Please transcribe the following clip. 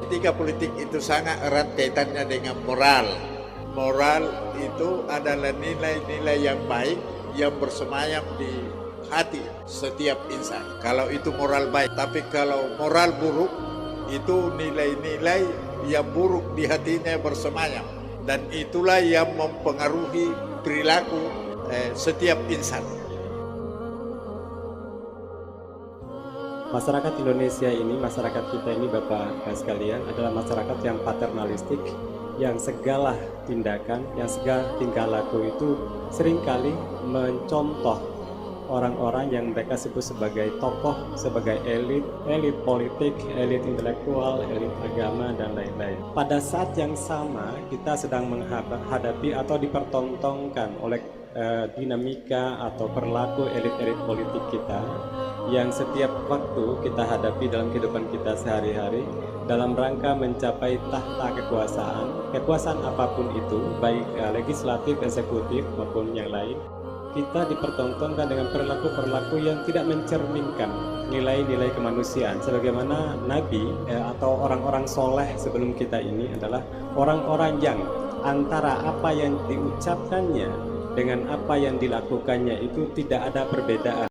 etika politik itu sangat erat kaitannya dengan moral. Moral itu adalah nilai-nilai yang baik yang bersemayam di hati setiap insan. Kalau itu moral baik, tapi kalau moral buruk, itu nilai-nilai yang buruk di hatinya bersemayam. Dan itulah yang mempengaruhi perilaku setiap insan. Masyarakat Indonesia ini, masyarakat kita ini Bapak sekalian adalah masyarakat yang paternalistik, yang segala tindakan, yang segala tingkah laku itu seringkali mencontoh orang-orang yang mereka sebut sebagai tokoh, sebagai elit politik, elit intelektual, elit agama, dan lain-lain. Pada saat yang sama, kita sedang menghadapi atau dipertontonkan oleh dinamika atau perilaku elit-elit politik kita yang setiap waktu kita hadapi dalam kehidupan kita sehari-hari dalam rangka mencapai tahta kekuasaan apapun itu, baik legislatif, eksekutif maupun yang lain. Kita dipertontonkan dengan perilaku-perilaku yang tidak mencerminkan nilai-nilai kemanusiaan. Sebagaimana Nabi atau orang-orang soleh sebelum kita ini adalah orang-orang yang antara apa yang diucapkannya dengan apa yang dilakukannya itu tidak ada perbedaan.